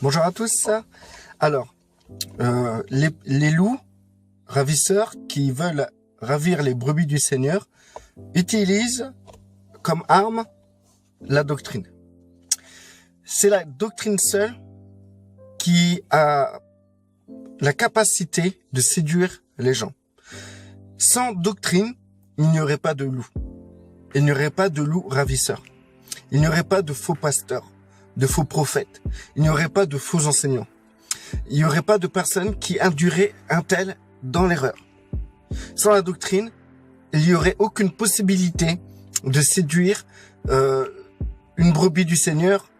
Bonjour à tous. Alors, les loups ravisseurs qui veulent ravir les brebis du Seigneur utilisent comme arme la doctrine. C'est la doctrine seule qui a la capacité de séduire les gens. Sans doctrine, il n'y aurait pas de loup. Il n'y aurait pas de loup ravisseur. Il n'y aurait pas de faux pasteurs, de faux prophètes. Il n'y aurait pas de faux enseignants. Il n'y aurait pas de personnes qui induiraient un tel dans l'erreur. Sans la doctrine, il n'y aurait aucune possibilité de séduire une brebis du Seigneur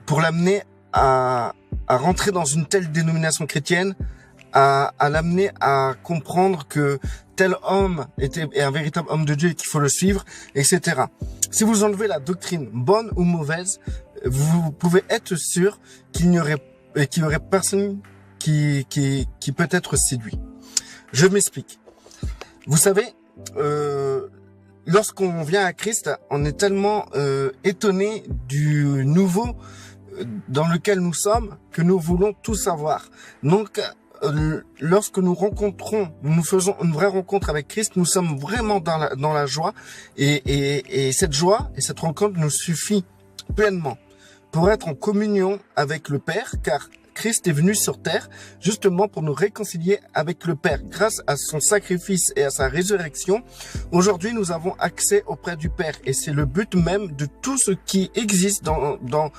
pour l'amener à rentrer dans une telle dénomination chrétienne, à l'amener à comprendre que tel homme est un véritable homme de Dieu et qu'il faut le suivre, etc. Si vous enlevez la doctrine, bonne ou mauvaise, vous pouvez être sûr qu'il y aurait personne qui peut être séduit. Je m'explique. Vous savez, lorsqu'on vient à Christ, on est tellement étonné du nouveau dans lequel nous sommes que nous voulons tout savoir. Donc, lorsque nous faisons une vraie rencontre avec Christ, nous sommes vraiment dans la joie et cette joie et cette rencontre nous suffit pleinement pour être en communion avec le Père, car Christ est venu sur terre justement pour nous réconcilier avec le Père. Grâce à son sacrifice et à sa résurrection, aujourd'hui nous avons accès auprès du Père et c'est le but même de tout ce qui existe dans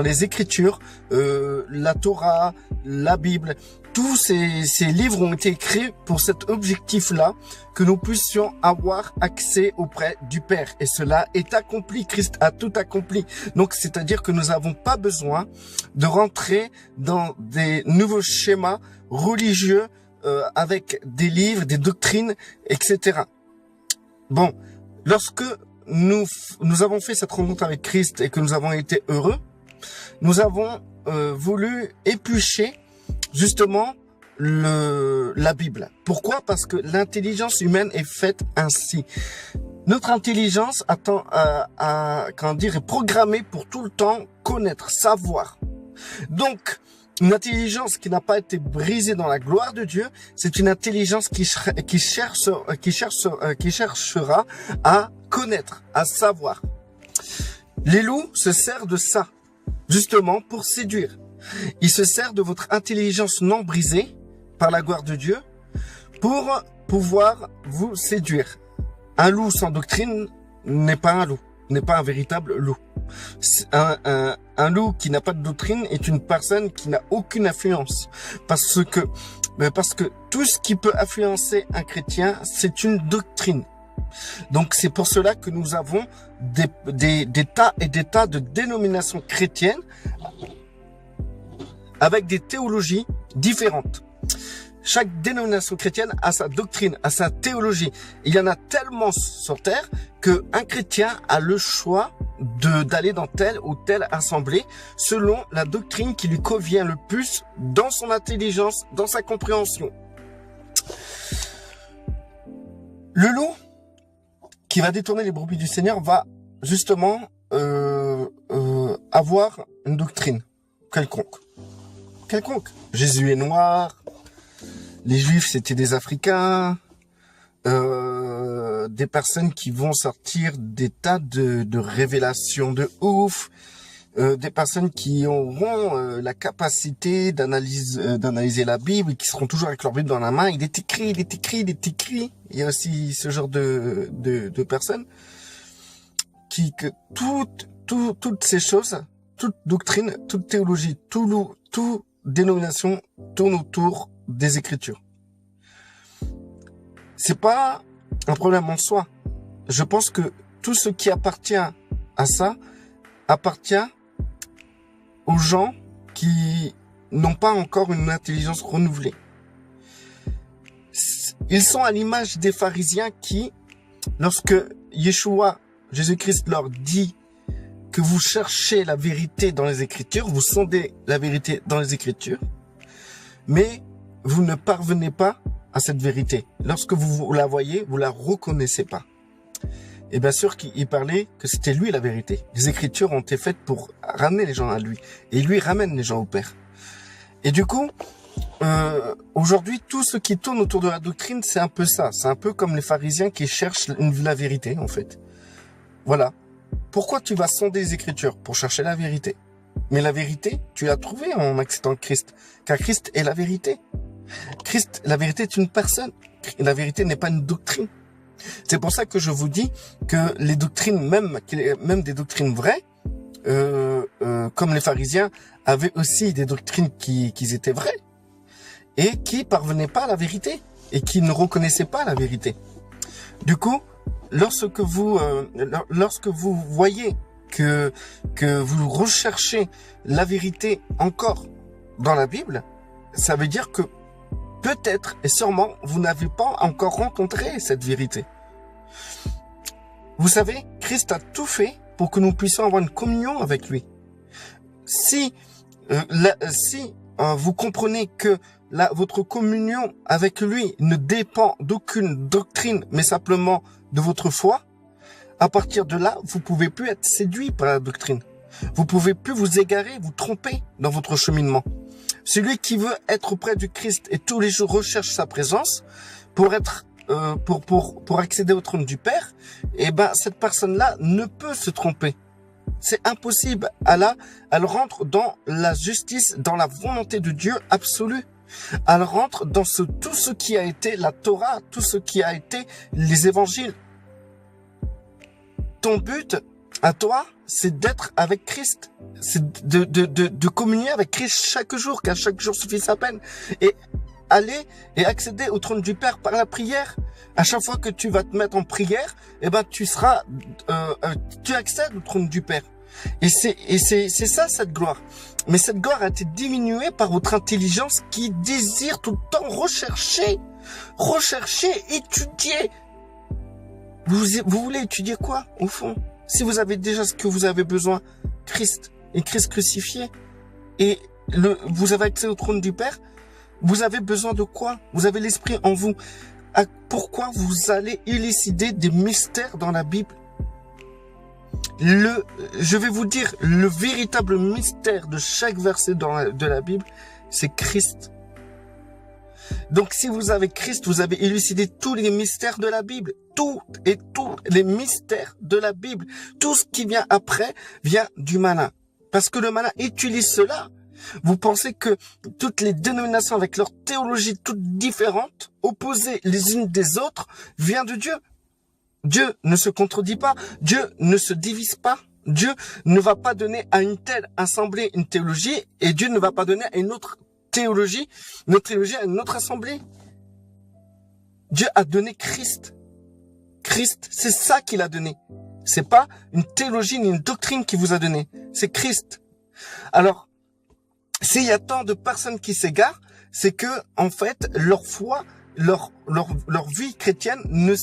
les Écritures, la Torah, la Bible. Tous ces livres ont été écrits pour cet objectif-là, que nous puissions avoir accès auprès du Père. Et cela est accompli. Christ a tout accompli. Donc, c'est-à-dire que nous n'avons pas besoin de rentrer dans des nouveaux schémas religieux avec des livres, des doctrines, etc. Bon, lorsque nous avons fait cette rencontre avec Christ et que nous avons été heureux, nous avons voulu éplucher justement la Bible. Pourquoi? Parce que l'intelligence humaine est faite ainsi. Notre intelligence est programmée pour tout le temps connaître, savoir. Donc, une intelligence qui n'a pas été brisée dans la gloire de Dieu, c'est une intelligence qui cherchera à connaître, à savoir. Les loups se servent de ça, justement, pour séduire. Il se sert de votre intelligence non brisée par la gloire de Dieu pour pouvoir vous séduire. Un loup sans doctrine n'est pas un loup, n'est pas un véritable loup. Un loup qui n'a pas de doctrine est une personne qui n'a aucune influence. Parce que tout ce qui peut influencer un chrétien, c'est une doctrine. Donc c'est pour cela que nous avons des tas et des tas de dénominations chrétiennes avec des théologies différentes. Chaque dénomination chrétienne a sa doctrine, a sa théologie. Il y en a tellement sur terre qu'un chrétien a le choix d'aller dans telle ou telle assemblée selon la doctrine qui lui convient le plus dans son intelligence, dans sa compréhension. Le loup qui va détourner les brebis du Seigneur va justement avoir une doctrine quelconque. Jésus est noir, les Juifs c'était des Africains, des personnes qui vont sortir des tas de révélations de ouf, des personnes qui auront la capacité d'analyser la Bible et qui seront toujours avec leur Bible dans la main. Il est écrit. Il y a aussi ce genre de personnes toutes ces choses, toute doctrine, toute théologie, tout dénomination tourne autour des Écritures. C'est pas un problème en soi. Je pense que tout ce qui appartient à ça appartient aux gens qui n'ont pas encore une intelligence renouvelée. Ils sont à l'image des pharisiens qui, lorsque Yeshua, Jésus-Christ leur dit que vous cherchez la vérité dans les Écritures, vous sondez la vérité dans les Écritures, mais vous ne parvenez pas à cette vérité. Lorsque vous la voyez, vous la reconnaissez pas. et bien sûr qu'il parlait que c'était lui la vérité. Les Écritures ont été faites pour ramener les gens à lui, et lui ramène les gens au Père. Et du coup, aujourd'hui, tout ce qui tourne autour de la doctrine, c'est un peu ça. C'est un peu comme les pharisiens qui cherchent la vérité, en fait. Voilà. Pourquoi tu vas sonder les Écritures? Pour chercher la vérité. Mais la vérité, tu l'as trouvée en acceptant Christ. Car Christ est la vérité. Christ, la vérité est une personne. La vérité n'est pas une doctrine. C'est pour ça que je vous dis que les doctrines, même des doctrines vraies, comme les pharisiens, avaient aussi des doctrines qui étaient vraies et qui parvenaient pas à la vérité et qui ne reconnaissaient pas la vérité. Du coup, lorsque vous voyez que vous recherchez la vérité encore dans la Bible, ça veut dire que peut-être et sûrement vous n'avez pas encore rencontré cette vérité. Vous savez, Christ a tout fait pour que nous puissions avoir une communion avec lui. Si vous comprenez que votre communion avec lui ne dépend d'aucune doctrine, mais simplement de votre foi, à partir de là, vous pouvez plus être séduit par la doctrine. Vous pouvez plus vous égarer, vous tromper dans votre cheminement. Celui qui veut être auprès du Christ et tous les jours recherche sa présence pour être pour accéder au trône du Père, eh ben cette personne-là ne peut se tromper. C'est impossible. Elle rentre dans la justice, dans la volonté de Dieu absolue. Elle rentre dans tout ce qui a été la Torah, tout ce qui a été les évangiles. Ton but, à toi, c'est d'être avec Christ. C'est de communier avec Christ chaque jour, car chaque jour suffit sa peine. Et aller et accéder au trône du Père par la prière. À chaque fois que tu vas te mettre en prière, eh ben, tu accèdes au trône du Père. Et c'est ça, cette gloire. Mais cette gloire a été diminuée par votre intelligence qui désire tout le temps rechercher, étudier. Vous voulez étudier quoi, au fond? Si vous avez déjà ce que vous avez besoin, Christ et Christ crucifié, et vous avez accès au trône du Père, vous avez besoin de quoi? Vous avez l'Esprit en vous. Pourquoi vous allez élucider des mystères dans la Bible? Je vais vous dire, le véritable mystère de chaque verset de la Bible, c'est Christ. Donc si vous avez Christ, vous avez élucidé tous les mystères de la Bible. Tous les mystères de la Bible. Tout ce qui vient après vient du malin. Parce que le malin utilise cela. Vous pensez que toutes les dénominations avec leur théologie toutes différentes, opposées les unes des autres, vient de Dieu. Dieu ne se contredit pas. Dieu ne se divise pas. Dieu ne va pas donner à une telle assemblée une théologie et Dieu ne va pas donner à une autre théologie, notre théologie à une autre assemblée. Dieu a donné Christ. Christ, c'est ça qu'il a donné. C'est pas une théologie ni une doctrine qu'il vous a donné. C'est Christ. Alors, s'il y a tant de personnes qui s'égarent, c'est que, en fait, leur foi, leur vie chrétienne ne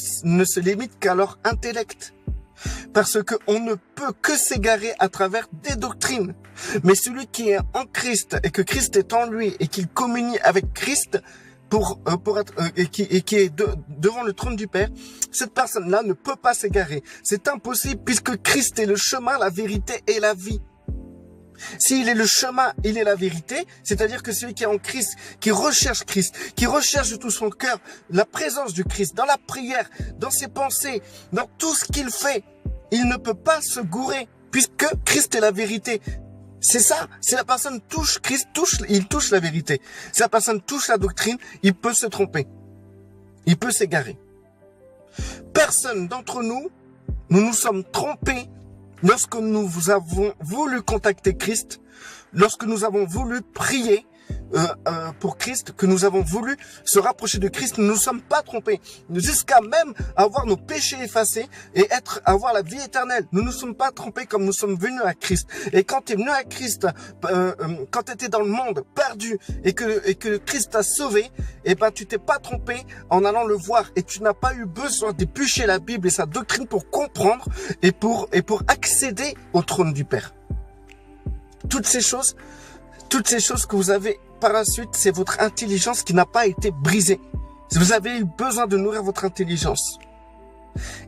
se limite qu'à leur intellect. Parce que on ne peut que s'égarer à travers des doctrines. Mais celui qui est en Christ et que Christ est en lui et qu'il communie avec Christ et qui est devant le trône du Père, cette personne-là ne peut pas s'égarer. C'est impossible puisque Christ est le chemin, la vérité et la vie. S'il est le chemin, il est la vérité, c'est-à-dire que celui qui est en Christ, qui recherche de tout son cœur la présence du Christ, dans la prière, dans ses pensées, dans tout ce qu'il fait, il ne peut pas se gourer, puisque Christ est la vérité. C'est ça, si la personne touche Christ, il touche la vérité. Si la personne touche la doctrine, il peut se tromper. Il peut s'égarer. Personne d'entre nous nous sommes trompés lorsque nous avons voulu contacter Christ, lorsque nous avons voulu prier pour Christ, que nous avons voulu se rapprocher de Christ, nous ne nous sommes pas trompés. Jusqu'à même avoir nos péchés effacés et avoir la vie éternelle. Nous ne nous sommes pas trompés comme nous sommes venus à Christ. Et quand tu es venu à Christ, quand tu étais dans le monde perdu et que Christ t'a sauvé, eh ben tu t'es pas trompé en allant le voir et tu n'as pas eu besoin d'éplucher la Bible et sa doctrine pour comprendre et pour accéder au trône du Père. Toutes ces choses que vous avez par la suite, c'est votre intelligence qui n'a pas été brisée. Vous avez eu besoin de nourrir votre intelligence.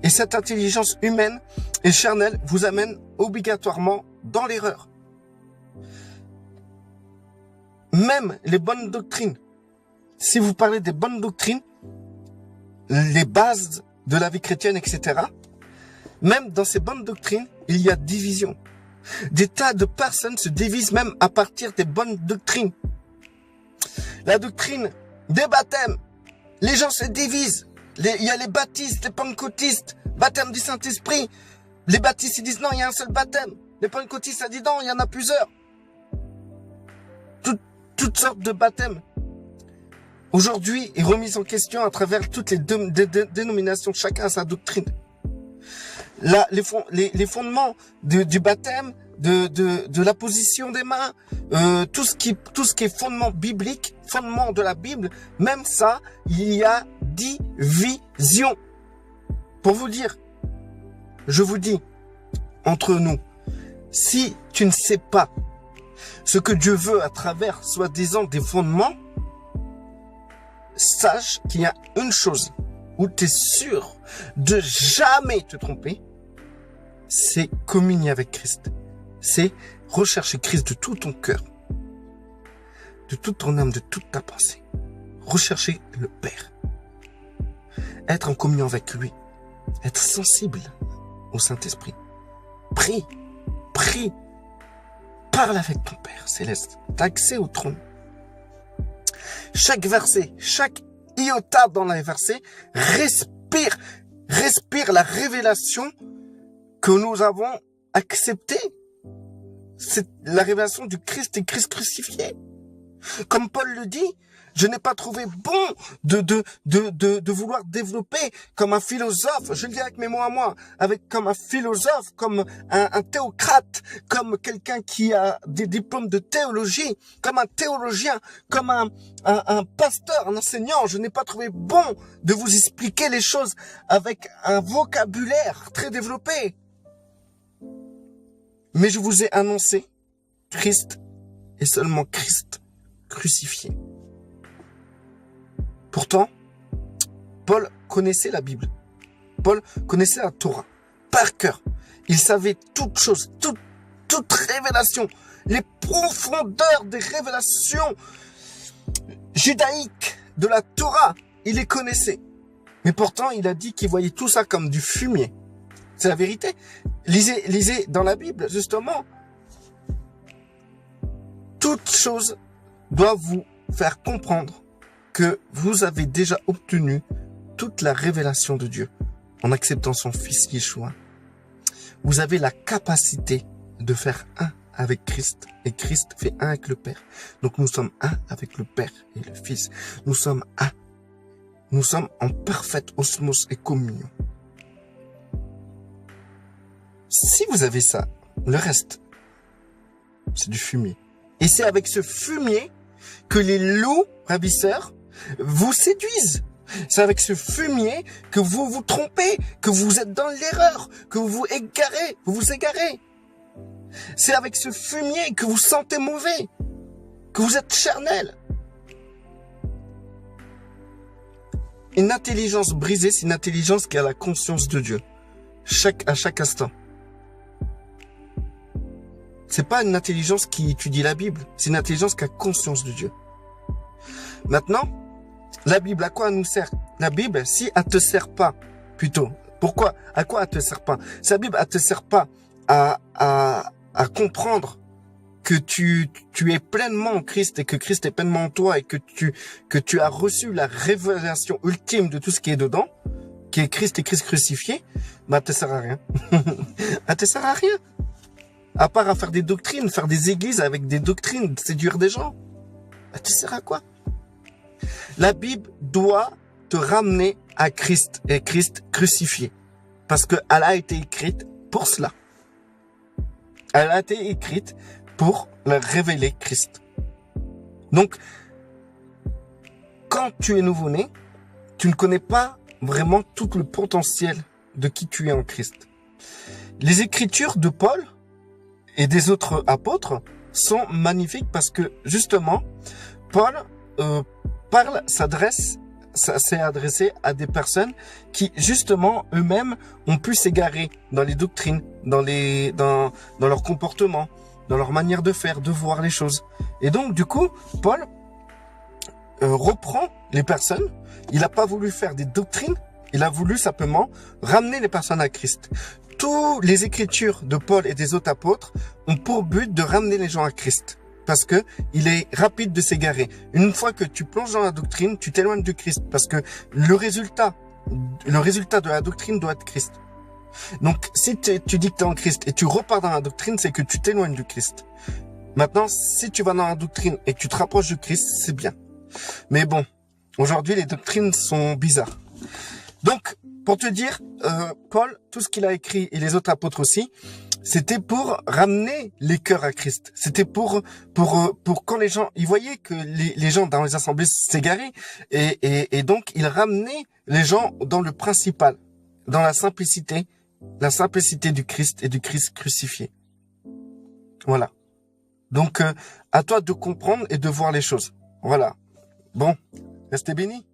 Et cette intelligence humaine et charnelle vous amène obligatoirement dans l'erreur. Même les bonnes doctrines. Si vous parlez des bonnes doctrines, les bases de la vie chrétienne, etc., même dans ces bonnes doctrines, il y a division. Des tas de personnes se divisent même à partir des bonnes doctrines. La doctrine des baptêmes, les gens se divisent. Il y a les baptistes, les pentecôtistes, baptême du Saint-Esprit. Les baptistes, ils disent non, il y a un seul baptême. Les pentecôtistes, ça dit non, il y en a plusieurs. Toutes sortes de baptêmes. Aujourd'hui, est remise en question à travers toutes les dénominations. Chacun a sa doctrine. Là, les fondements du baptême, de la position des mains, tout ce qui est fondement biblique, fondement de la Bible, même ça, il y a division. Pour vous dire, je vous dis, entre nous, si tu ne sais pas ce que Dieu veut à travers, soi-disant, des fondements, sache qu'il y a une chose où tu es sûr de jamais te tromper, c'est communier avec Christ. C'est rechercher Christ de tout ton cœur, de toute ton âme, de toute ta pensée. Rechercher le Père. Être en communion avec lui. Être sensible au Saint-Esprit. Prie. Parle avec ton Père céleste. T'as accès au trône. Chaque verset, chaque iota dans les versets, respire la révélation que nous avons acceptée. C'est la révélation du Christ et Christ crucifié. Comme Paul le dit, je n'ai pas trouvé bon de vouloir développer comme un philosophe, je le dis avec mes mots à moi, comme un philosophe, comme un théocrate, comme quelqu'un qui a des diplômes de théologie, comme un théologien, comme un pasteur, un enseignant. Je n'ai pas trouvé bon de vous expliquer les choses avec un vocabulaire très développé. Mais je vous ai annoncé Christ et seulement Christ crucifié. Pourtant, Paul connaissait la Bible. Paul connaissait la Torah par cœur. Il savait toutes choses, toute révélation, les profondeurs des révélations judaïques de la Torah. Il les connaissait. Mais pourtant, il a dit qu'il voyait tout ça comme du fumier. C'est la vérité. Lisez dans la Bible, justement. Toute chose doit vous faire comprendre que vous avez déjà obtenu toute la révélation de Dieu en acceptant son Fils Yeshua. Vous avez la capacité de faire un avec Christ et Christ fait un avec le Père. Donc nous sommes un avec le Père et le Fils. Nous sommes un. Nous sommes en parfaite osmose et communion. Si vous avez ça, le reste, c'est du fumier. Et c'est avec ce fumier que les loups ravisseurs vous séduisent. C'est avec ce fumier que vous vous trompez, que vous êtes dans l'erreur, que vous vous égarez. C'est avec ce fumier que vous sentez mauvais, que vous êtes charnel. Une intelligence brisée, c'est une intelligence qui a la conscience de Dieu, à chaque instant. C'est pas une intelligence qui étudie la Bible, c'est une intelligence qui a conscience de Dieu. Maintenant, la Bible, à quoi elle nous sert? La Bible, si elle te sert pas, plutôt, pourquoi? À quoi elle te sert pas? Sa Bible, elle te sert pas à comprendre que tu es pleinement en Christ et que Christ est pleinement en toi et que tu as reçu la révélation ultime de tout ce qui est dedans, qui est Christ et Christ crucifié, bah, elle te sert à rien. Elle te sert à rien. À part à faire des doctrines, faire des églises avec des doctrines, séduire des gens. Elle te sert à quoi? La Bible doit te ramener à Christ et Christ crucifié. Parce qu'elle a été écrite pour cela. Elle a été écrite pour révéler Christ. Donc, quand tu es nouveau-né, tu ne connais pas vraiment tout le potentiel de qui tu es en Christ. Les écritures de Paul et des autres apôtres sont magnifiques parce que, justement, Paul s'adresse ça s'est adressé à des personnes qui, justement, eux-mêmes ont pu s'égarer dans les doctrines, dans leur comportement, dans leur manière de faire, de voir les choses. Et donc, du coup, Paul reprend les personnes. Il n'a pas voulu faire des doctrines. Il a voulu simplement ramener les personnes à Christ. Toutes les écritures de Paul et des autres apôtres ont pour but de ramener les gens à Christ. Parce que il est rapide de s'égarer. Une fois que tu plonges dans la doctrine, tu t'éloignes du Christ. Parce que le résultat de la doctrine doit être Christ. Donc, si tu dis que tu es en Christ et tu repars dans la doctrine, c'est que tu t'éloignes du Christ. Maintenant, si tu vas dans la doctrine et que tu te rapproches du Christ, c'est bien. Mais bon, aujourd'hui, les doctrines sont bizarres. Donc, pour te dire, Paul, tout ce qu'il a écrit, et les autres apôtres aussi, c'était pour ramener les cœurs à Christ. C'était pour quand les gens, ils voyaient que les gens dans les assemblées s'égaraient, et donc ils ramenaient les gens dans le principal, dans la simplicité du Christ et du Christ crucifié. Voilà. Donc, à toi de comprendre et de voir les choses. Voilà. Bon, restez bénis.